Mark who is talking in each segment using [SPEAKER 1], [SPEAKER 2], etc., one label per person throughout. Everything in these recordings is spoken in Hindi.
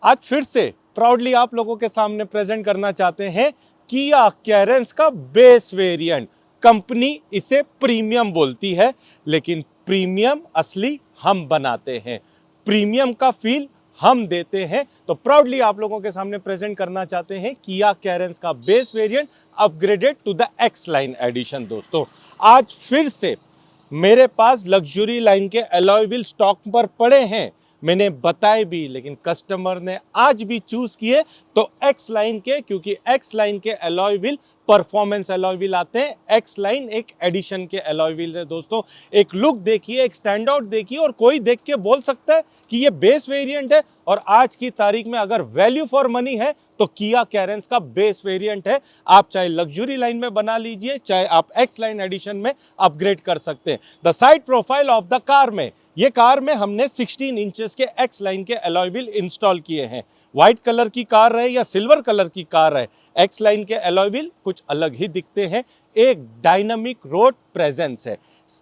[SPEAKER 1] आज फिर से प्राउडली आप लोगों के सामने प्रेजेंट करना चाहते हैं किया कैरेंस का बेस वेरिएंट। कंपनी इसे प्रीमियम बोलती है, लेकिन प्रीमियम असली हम बनाते हैं, प्रीमियम का फील हम देते हैं। तो प्राउडली आप लोगों के सामने प्रेजेंट करना चाहते हैं किया कैरेंस का base variant upgraded to the X line edition. दोस्तों आज फिर से मेरे पास लग्जरी लाइन के अलॉय व्हील स्टॉक पर पड़े हैं, मैंने बताए भी, लेकिन कस्टमर ने आज भी चूज किए तो एक्स लाइन के, क्योंकि एक्स लाइन के alloy wheel performance alloy wheel आते हैं। एक्स लाइन एक एडिशन के अलॉय व्हील है दोस्तों। एक लुक देखिए, एक स्टैंड आउट देखिए, और कोई देख के बोल सकता है कि ये बेस वेरिएंट है। और आज की तारीख में अगर वैल्यू फॉर मनी है तो किया कैरेंस का बेस वेरिएंट है। आप चाहे लग्जरी लाइन में बना लीजिए, चाहे आप एक्स लाइन एडिशन में अपग्रेड कर सकते हैं। The side profile of the car में, ये कार में हमने 16 इंचेस के एक्स लाइन के अलॉय व्हील इंस्टॉल किए हैं। व्हाइट कलर की कार रहे या सिल्वर कलर की कार रहे, एक्स लाइन के अलॉय व्हील कुछ अलग ही दिखते हैं। एक डायनामिक रोड प्रेजेंस है।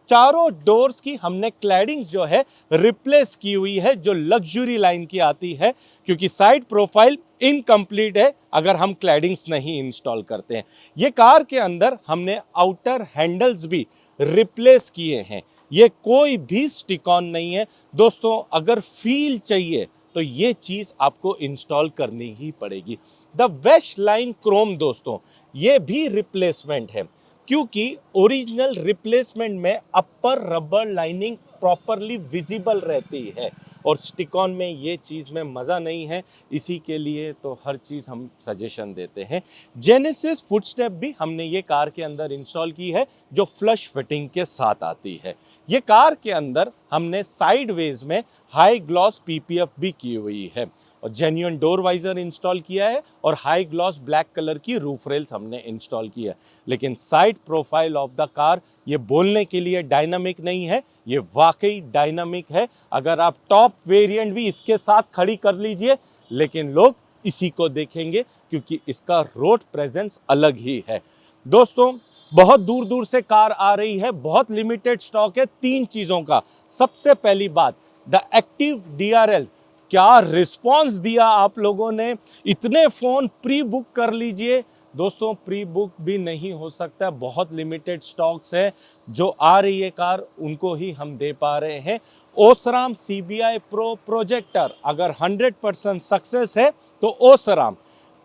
[SPEAKER 1] चारों डोर्स की हमने क्लैडिंग्स जो है रिप्लेस की हुई है, जो लग्जरी लाइन की आती है, क्योंकि साइड प्रोफाइल इनकम्प्लीट है अगर हम क्लैडिंग्स नहीं इंस्टॉल करते हैं। ये कार के अंदर हमने आउटर हैंडल्स भी रिप्लेस किए हैं। ये कोई भी स्टिक ऑन नहीं है दोस्तों। अगर फील चाहिए तो ये चीज आपको इंस्टॉल करनी ही पड़ेगी। द वेश लाइन क्रोम दोस्तों, ये भी रिप्लेसमेंट है, क्योंकि ओरिजिनल रिप्लेसमेंट में अपर रबर लाइनिंग प्रॉपरली विजिबल रहती है और स्टिक ऑन में ये चीज़ में मज़ा नहीं है। इसी के लिए तो हर चीज़ हम सजेशन देते हैं। जेनेसिस फुटस्टेप भी हमने ये कार के अंदर इंस्टॉल की है, जो फ्लश फिटिंग के साथ आती है। ये कार के अंदर हमने साइडवेज में हाई ग्लॉस पीपीएफ भी की हुई है और जेन्युइन डोर वाइजर इंस्टॉल किया है और हाई ग्लॉस ब्लैक कलर की रूफ रेल्स हमने इंस्टॉल की है। लेकिन side profile of the car ये बोलने के लिए डायनामिक नहीं है, ये वाकई डायनामिक है। अगर आप टॉप वेरिएंट भी इसके साथ खड़ी कर लीजिए, लेकिन लोग इसी को देखेंगे क्योंकि इसका रोड प्रेजेंस अलग ही है। दोस्तों बहुत दूर दूर से कार आ रही है, बहुत लिमिटेड स्टॉक है। 3 चीज़ों का, सबसे पहली बात द एक्टिव DRL। क्या रिस्पॉन्स दिया आप लोगों ने, इतने फ़ोन प्री बुक कर लीजिए। दोस्तों प्री बुक भी नहीं हो सकता, बहुत लिमिटेड स्टॉक्स है। जो आ रही है कार उनको ही हम दे पा रहे हैं। ओसराम CBI प्रो प्रोजेक्टर अगर 100% सक्सेस है तो ओसराम।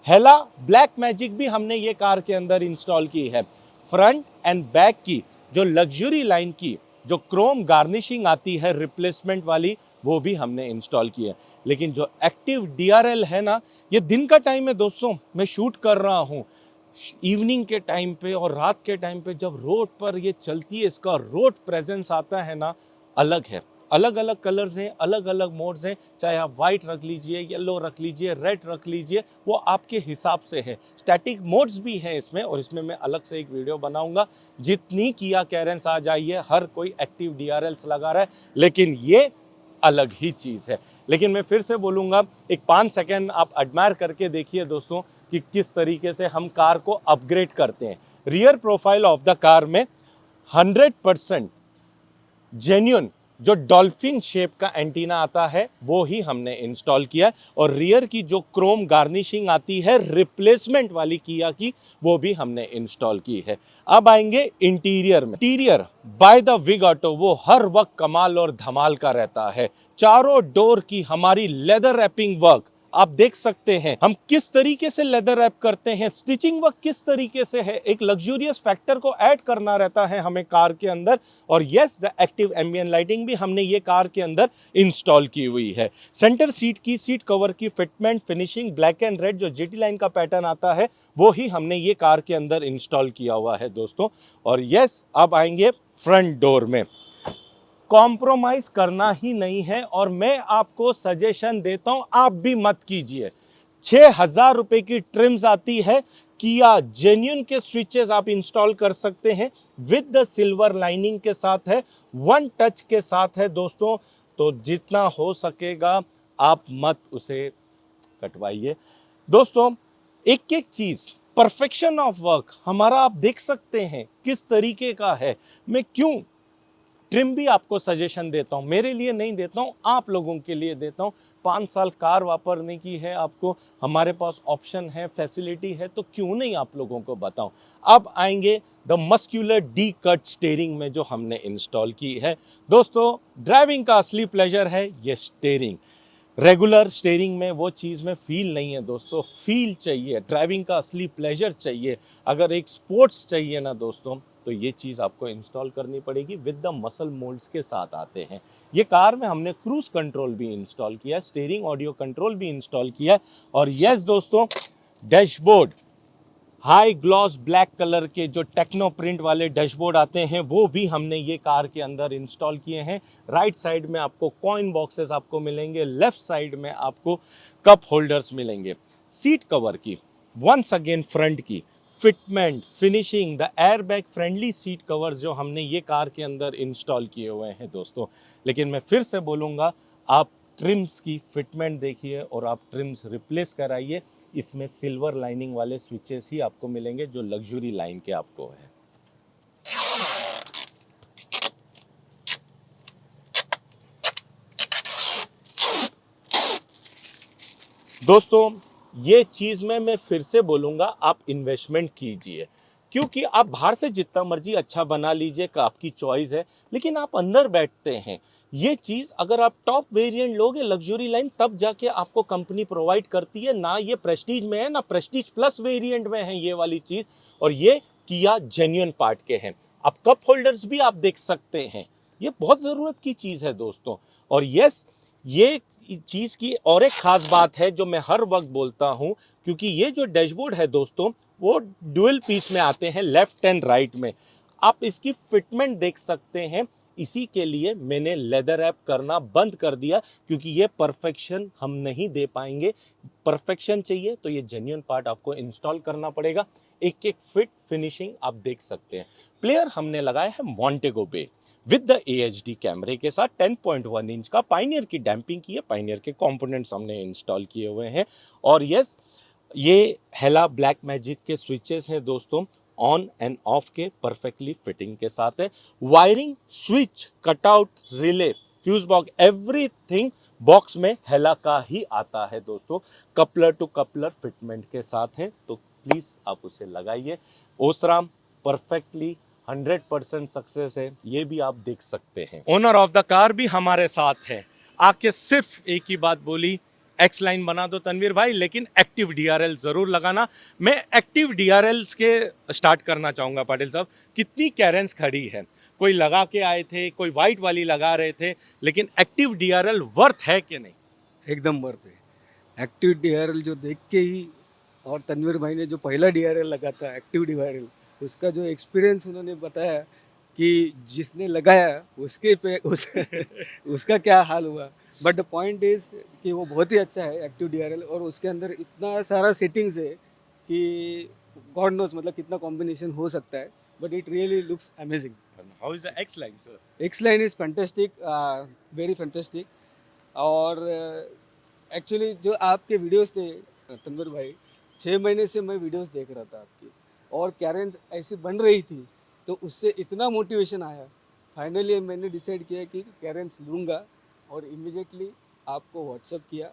[SPEAKER 1] हेला ब्लैक मैजिक भी हमने ये कार के अंदर इंस्टॉल की है। फ्रंट एंड बैक की जो लग्जरी लाइन की जो क्रोम गार्निशिंग आती है रिप्लेसमेंट वाली, वो भी हमने इंस्टॉल की है। लेकिन जो एक्टिव DRL है ना, ये दिन का टाइम है दोस्तों, मैं शूट कर रहा हूँ इवनिंग के टाइम पे और रात के टाइम पे जब रोड पर ये चलती है, इसका रोड प्रेजेंस आता है ना, अलग है। अलग अलग कलर्स हैं, अलग अलग मोड्स हैं, चाहे आप वाइट रख लीजिए, येलो रख लीजिए, रेड रख लीजिए, वो आपके हिसाब से है। स्टैटिक मोड्स भी हैं इसमें, और इसमें मैं अलग से एक वीडियो बनाऊंगा। जितनी किया कैरेंस आ जाइए, हर कोई एक्टिव DRLs लगा रहा है, लेकिन ये अलग ही चीज़ है। लेकिन मैं फिर से बोलूँगा, एक 5 सेकेंड आप एडमायर करके देखिए दोस्तों कि किस तरीके से हम कार को अपग्रेड करते हैं। Rear profile of the car में 100% जेन्युइन जो डॉल्फिन शेप का एंटीना आता है वो ही हमने इंस्टॉल किया, और रियर की जो क्रोम गार्निशिंग आती है रिप्लेसमेंट वाली किया की, वो भी हमने इंस्टॉल की है। अब आएंगे इंटीरियर में। Interior by the Vig auto वो हर वक्त कमाल और धमाल का रहता है। चारों डोर की हमारी लेदर रैपिंग वर्क आप देख सकते हैं, हम किस तरीके से लेदर रैप करते हैं, स्टिचिंग वर्क किस तरीके से है। एक लग्जूरियस फैक्टर को ऐड करना रहता है हमें कार के अंदर। और yes, the active ambient lighting भी हमने ये कार के अंदर इंस्टॉल की हुई है। सेंटर सीट की सीट कवर की fitment finishing black and red जो GT लाइन का पैटर्न आता है, वो ही हमने ये कार के अंदर इंस्टॉल किया हुआ है दोस्तों। और यस, अब आएंगे फ्रंट डोर में। कॉम्प्रोमाइज करना ही नहीं है, और मैं आपको सजेशन देता हूं, आप भी मत कीजिए। 6,000 रुपए की ट्रिम्स आती है, किया जेन्युइन के स्विचेस आप इंस्टॉल कर सकते हैं, विद द सिल्वर लाइनिंग के साथ है, 1 टच के साथ है दोस्तों। तो जितना हो सकेगा आप मत उसे कटवाइए दोस्तों। एक एक चीज परफेक्शन ऑफ वर्क हमारा आप देख सकते हैं किस तरीके का है। मैं क्यों ट्रिम भी आपको सजेशन देता हूँ, मेरे लिए नहीं देता हूँ, आप लोगों के लिए देता हूँ। 5 साल कार वापरने की है आपको, हमारे पास ऑप्शन है, फैसिलिटी है, तो क्यों नहीं आप लोगों को बताऊं। अब आएंगे the muscular D cut steering में जो हमने इंस्टॉल की है। दोस्तों, ड्राइविंग का असली प्लेजर है ये स्टीयरिंग। रेगुलर स्टीयरिंग में वो चीज़ में फील नहीं है दोस्तों, फील चाहिए, ड्राइविंग का असली प्लेजर चाहिए, अगर एक स्पोर्ट्स चाहिए ना दोस्तों, तो ये चीज़ आपको इंस्टॉल करनी पड़ेगी। विद द मसल मोल्ड्स के साथ आते हैं। ये कार में हमने क्रूज कंट्रोल भी इंस्टॉल किया है, स्टीयरिंग ऑडियो कंट्रोल भी इंस्टॉल किया है, और यस दोस्तों, dashboard high gloss black colour के जो टेक्नो प्रिंट वाले डैशबोर्ड आते हैं वो भी हमने ये कार के अंदर इंस्टॉल किए हैं। राइट साइड में आपको कॉइन बॉक्सेस आपको मिलेंगे, लेफ्ट साइड में आपको कप होल्डर्स मिलेंगे। सीट कवर की वंस अगेन फ्रंट की fitment, finishing, the airbag friendly seat covers जो हमने ये कार के अंदर इंस्टॉल किए हुए हैं दोस्तों। लेकिन मैं फिर से बोलूँगा, आप ट्रिम्स की फिटमेंट देखिए और आप ट्रिम्स रिप्लेस कराइए। इसमें सिल्वर लाइनिंग वाले स्विचेस ही आपको मिलेंगे जो लग्जरी लाइन के आपको है। दोस्तों, ये चीज में मैं फिर से बोलूंगा, आप इन्वेस्टमेंट कीजिए, क्योंकि आप बाहर से जितना मर्जी अच्छा बना लीजिए, आपकी चॉइस है, लेकिन आप अंदर बैठते हैं। ये चीज़ अगर आप टॉप वेरिएंट लोगे लग्जरी लाइन, तब जाके आपको कंपनी प्रोवाइड करती है ना। ये प्रेस्टीज में है ना प्रेस्टीज प्लस वेरिएंट में है ये वाली चीज़, और ये किया जेन्युइन पार्ट के हैं। आप कप होल्डर्स भी आप देख सकते हैं, ये बहुत ज़रूरत की चीज़ है दोस्तों। और यस, ये चीज़ की और एक ख़ास बात है जो मैं हर वक्त बोलता हूँ, क्योंकि ये जो डैशबोर्ड है दोस्तों वो डुअल पीस में आते हैं, लेफ्ट एंड राइट में। आप इसकी फिटमेंट देख सकते हैं। इसी के लिए मैंने लेदर ऐप करना बंद कर दिया, क्योंकि ये परफेक्शन हम नहीं दे पाएंगे। परफेक्शन चाहिए तो ये जेन्युइन पार्ट आपको इंस्टॉल करना पड़ेगा। एक एक फिट फिनिशिंग आप देख सकते हैं। प्लेयर हमने लगाया है Montego Bay with the AHD कैमरे के साथ, 10.1 इंच का। पाइनियर की डैम्पिंग की है, पाइनियर के कंपोनेंट्स हमने इंस्टॉल किए हुए हैं। और यस, ये हेला ब्लैक मैजिक के स्विचेस हैं दोस्तों, ऑन एंड ऑफ के परफेक्टली फिटिंग के साथ है। Wiring, switch, cutout, relay, fuse box, everything box में हेला का ही आता है दोस्तों। कपलर टू कपलर फिटमेंट के साथ है, तो प्लीज आप उसे लगाइए। ओसराम परफेक्टली 100% सक्सेस है, ये भी आप देख सकते हैं। ओनर ऑफ द कार भी हमारे साथ है, आके सिर्फ एक ही बात बोली, एक्स लाइन बना दो तनवीर भाई, लेकिन एक्टिव DRL जरूर लगाना। मैं एक्टिव DRLs के स्टार्ट करना चाहूँगा पाटिल साहब। कितनी कैरेंस खड़ी है, कोई लगा के आए थे, कोई वाइट वाली लगा रहे थे, लेकिन एक्टिव DRL वर्थ है कि नहीं?
[SPEAKER 2] एकदम वर्थ है। एक्टिव DRL जो देख के ही, और तनवीर भाई ने जो पहला DRL लगा था एक्टिव DRL, उसका जो एक्सपीरियंस उन्होंने बताया कि जिसने लगाया उसके पे उसका क्या हाल हुआ। बट द पॉइंट इज़ कि वो बहुत ही अच्छा है एक्टिव DRL, और उसके अंदर इतना सारा सेटिंग्स है कि गॉड नोस मतलब कितना कॉम्बिनेशन हो सकता है, but it really looks amazing.
[SPEAKER 1] How is the X line sir?
[SPEAKER 2] X line is fantastic, very fantastic. और एक्चुअली जो आपके वीडियोस थे तनवीर भाई, 6 महीने से मैं वीडियोस देख रहा था आपकी, और कैरेंस ऐसी बन रही थी तो उससे इतना मोटिवेशन आया। फाइनली मैंने डिसाइड किया कि कैरेंस लूँगा, और इमीडिएटली आपको व्हाट्सअप किया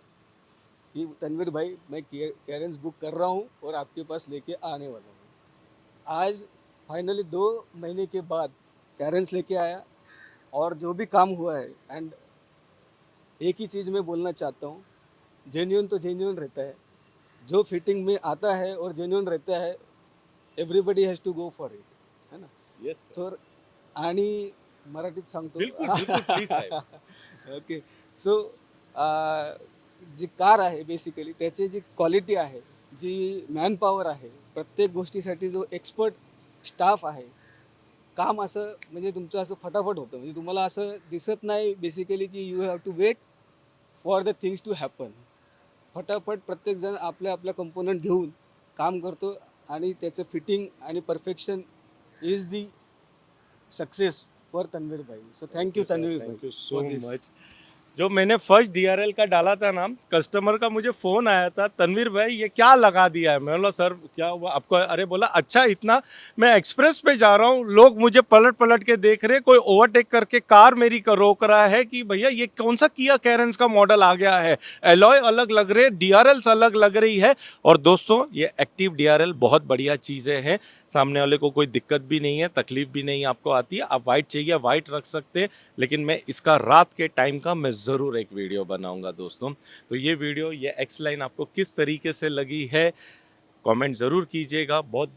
[SPEAKER 2] कि तनवीर भाई मैं कैरेंस बुक कर रहा हूँ और आपके पास लेके आने वाला हूँ। आज फाइनली 2 महीने के बाद कैरेंस लेके आया, और जो भी काम हुआ है, एंड एक ही चीज़ मैं बोलना चाहता हूँ, जेन्युइन तो जेन्युइन रहता है, जो फिटिंग में आता है और जेन्युइन रहता है, everybody has to go for it, है ना?
[SPEAKER 1] येस
[SPEAKER 2] तर आणि मराठीत सांगतो
[SPEAKER 1] बिल्कुल बिल्कुल प्लीज साहेब.
[SPEAKER 2] ओके. सो जी कार आहे बेसिकली त्याची जी क्वालिटी आहे, जी मॅनपॉवर आहे, प्रत्येक गोष्टीसाठी जो एक्सपर्ट स्टाफ आहे, काम असं म्हणजे तुमचं असं फटाफट होतं, म्हणजे तुम्हाला असं दिसत नाही बेसिकली की you have to wait for the things to happen. फटाफट प्रत्येकजण आपल्या आपल्या कंपोनंट घेऊन काम करतो, आणि त्याचं फिटिंग आणि perfection is the success for Tanveer bhai. So thank you Tanveer bhai.
[SPEAKER 1] Thank you so much. जो मैंने फर्स्ट डीआरएल का डाला था ना, कस्टमर का मुझे फ़ोन आया था, तनवीर भाई ये क्या लगा दिया है। मैं बोला सर क्या हुआ आपको, अरे बोला अच्छा इतना, मैं एक्सप्रेस पे जा रहा हूँ, लोग मुझे पलट पलट के देख रहे, कोई ओवरटेक करके कार मेरी का रोक रहा है कि भैया ये कौन सा किया कैरेंस का मॉडल आ गया है, एलॉय अलग लग रहे, डीआरएल्स अलग लग रही है। और दोस्तों ये एक्टिव डीआरएल बहुत बढ़िया चीज़ें हैं, सामने वाले को कोई दिक्कत भी नहीं है, तकलीफ भी नहीं आपको आती है। आप वाइट चाहिए वाइट रख सकते हैं, लेकिन मैं इसका रात के टाइम का मैं ज़रूर एक वीडियो बनाऊंगा दोस्तों। तो ये वीडियो, ये एक्स लाइन आपको किस तरीके से लगी है कमेंट ज़रूर कीजिएगा। बहुत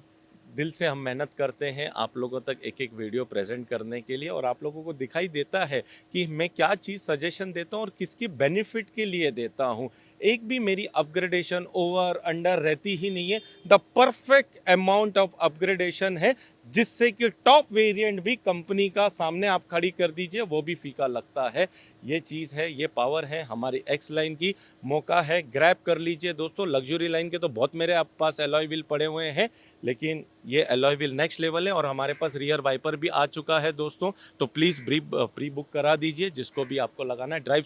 [SPEAKER 1] दिल से हम मेहनत करते हैं आप लोगों तक एक एक वीडियो प्रेजेंट करने के लिए, और आप लोगों को दिखाई देता है कि मैं क्या चीज़ सजेशन देता हूँ और किसकी बेनिफिट के लिए देता हूँ। एक भी मेरी अपग्रेडेशन ओवर अंडर रहती ही नहीं है, the perfect amount of upgradation है, जिससे कि टॉप वेरिएंट भी कंपनी का सामने आप खड़ी कर दीजिए वो भी फीका लगता है। ये चीज़ है, ये पावर है हमारी एक्स लाइन की। मौका है, ग्रैब कर लीजिए दोस्तों। लग्जरी लाइन के तो बहुत मेरे आप पास एलॉय व्हील पड़े हुए हैं, लेकिन ये एलॉय व्हील नेक्स्ट लेवल है, और हमारे पास रियर वाइपर भी आ चुका है दोस्तों। तो प्लीज़ प्री बुक करा दीजिए जिसको भी आपको लगाना है। Drive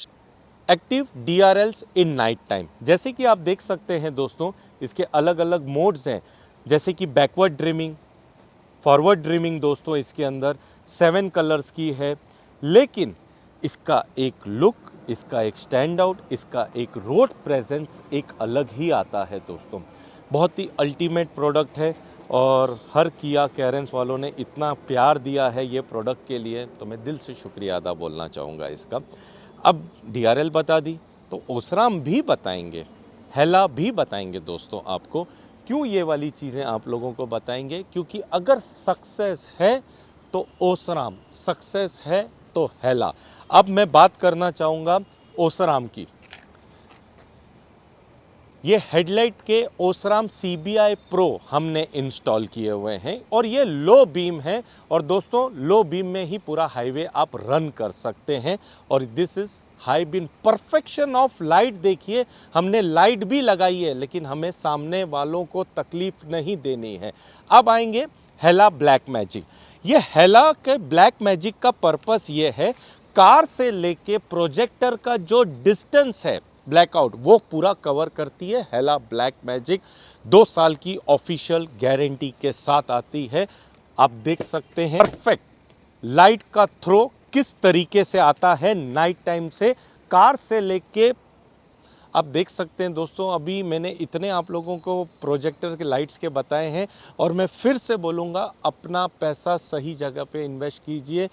[SPEAKER 1] active DRLs in night time, जैसे कि आप देख सकते हैं दोस्तों, इसके अलग अलग मोड्स हैं, जैसे कि बैकवर्ड ड्रिमिंग, फॉरवर्ड ड्रीमिंग दोस्तों इसके अंदर 7 कलर्स की है। लेकिन इसका एक लुक, इसका एक स्टैंड आउट, इसका एक रोड प्रेजेंस एक अलग ही आता है दोस्तों। बहुत ही अल्टीमेट प्रोडक्ट है, और हर किया कैरेंस वालों ने इतना प्यार दिया है ये प्रोडक्ट के लिए, तो मैं दिल से शुक्रिया अदा बोलना चाहूँगा इसका। अब डीआरएल बता दी, तो ओसराम भी बताएंगे, हेला भी बताएंगे दोस्तों आपको। क्यों ये वाली चीज़ें आप लोगों को बताएंगे, क्योंकि अगर सक्सेस है तो ओसराम, सक्सेस है तो हेला। अब मैं बात करना चाहूँगा ओसराम की। ये हेडलाइट के ओसराम CBI प्रो हमने इंस्टॉल किए हुए हैं, और ये लो बीम है, और दोस्तों लो बीम में ही पूरा हाईवे आप रन कर सकते हैं। और this is high beam, perfection of light देखिए, हमने लाइट भी लगाई है लेकिन हमें सामने वालों को तकलीफ नहीं देनी है। अब आएंगे हेला ब्लैक मैजिक। ये हेला के ब्लैक मैजिक का पर्पस ये है, कार से लेके प्रोजेक्टर का जो डिस्टेंस है ब्लैकआउट, वो पूरा कवर करती है हेला ब्लैक मैजिक। 2 साल की ऑफिशियल गारंटी के साथ आती है। आप देख सकते हैं परफेक्ट लाइट का थ्रो किस तरीके से आता है नाइट टाइम से, कार से लेके आप देख सकते हैं दोस्तों। अभी मैंने इतने आप लोगों को प्रोजेक्टर के लाइट्स के बताए हैं, और मैं फिर से बोलूँगा अपना पैसा सही जगह पे इन्वेस्ट कीजिए।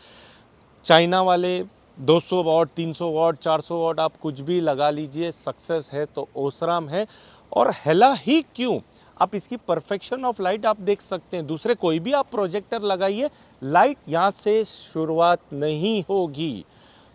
[SPEAKER 1] चाइना वाले 200 वाट, 300 वाट, 400 वाट आप कुछ भी लगा लीजिए, सक्सेस है तो ओसराम है। और हेला ही क्यों, आप इसकी परफेक्शन ऑफ लाइट आप देख सकते हैं। दूसरे कोई भी आप प्रोजेक्टर लगाइए, लाइट यहाँ से शुरुआत नहीं होगी,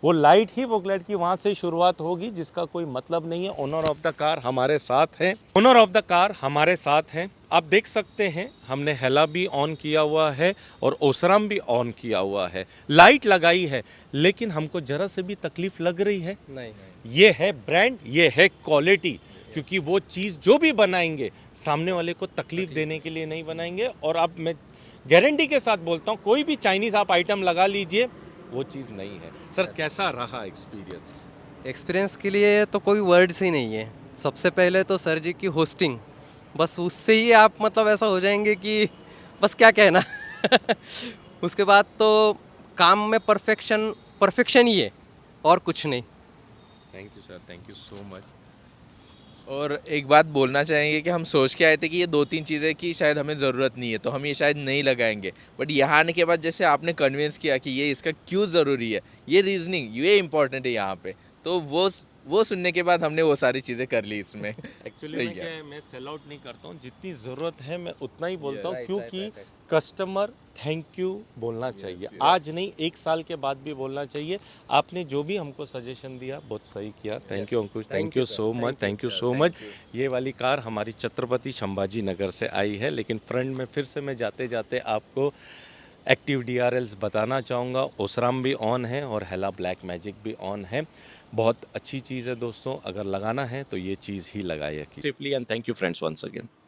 [SPEAKER 1] वो लाइट ही वो लाइट की वहाँ से शुरुआत होगी, जिसका कोई मतलब नहीं है। ओनर ऑफ द कार हमारे साथ है, ओनर ऑफ द कार हमारे साथ हैं। आप देख सकते हैं हमने हेला भी ऑन किया हुआ है और ओसराम भी ऑन किया हुआ है, लाइट लगाई है, लेकिन हमको जरा से भी तकलीफ लग रही है नहीं। ये है ब्रांड, ये है क्वालिटी, क्योंकि वो चीज़ जो भी बनाएंगे सामने वाले को तकलीफ देने के लिए नहीं बनाएंगे। और अब मैं गारंटी के साथ बोलता हूँ, कोई भी चाइनीज़ आप आइटम लगा लीजिए, वो चीज़ नहीं है। सर कैसा रहा एक्सपीरियंस?
[SPEAKER 3] एक्सपीरियंस के लिए तो कोई वर्ड्स ही नहीं है। सबसे पहले तो सर जी की होस्टिंग, बस उससे ही आप मतलब ऐसा हो जाएंगे कि बस क्या कहना। उसके बाद तो काम में परफेक्शन ही है और कुछ नहीं।
[SPEAKER 1] Thank you sir, thank you so much.
[SPEAKER 4] और एक बात बोलना चाहेंगे कि हम सोच के आए थे कि ये 2-3 चीज़ें की शायद हमें ज़रूरत नहीं है, तो हम ये शायद नहीं लगाएंगे, बट यहाँ आने के बाद जैसे आपने कन्विंस किया कि ये इसका क्यों ज़रूरी है, ये रीजनिंग ये इंपॉर्टेंट है यहाँ पे, तो वो सुनने के बाद हमने वो सारी चीज़ें कर ली इसमें।
[SPEAKER 1] एक्चुअली मैं सेल आउट नहीं करता हूँ, जितनी ज़रूरत है मैं उतना ही बोलता हूँ, क्योंकि कस्टमर थैंक यू बोलना चाहिए। आज नहीं, 1 साल के बाद भी बोलना चाहिए। आपने जो भी हमको सजेशन दिया बहुत सही किया, thank you Ankush, thank you so much, thank you so much. ये वाली कार हमारी छत्रपति संभाजी नगर से आई है, लेकिन फ्रंट में फिर से मैं जाते जाते आपको एक्टिव डीआरएल्स बताना चाहूँगा। ओसराम भी ऑन है और हेला ब्लैक मैजिक भी ऑन है। बहुत अच्छी चीज़ है दोस्तों, अगर लगाना है तो ये चीज़ ही लगाइए safely. And thank you friends once again.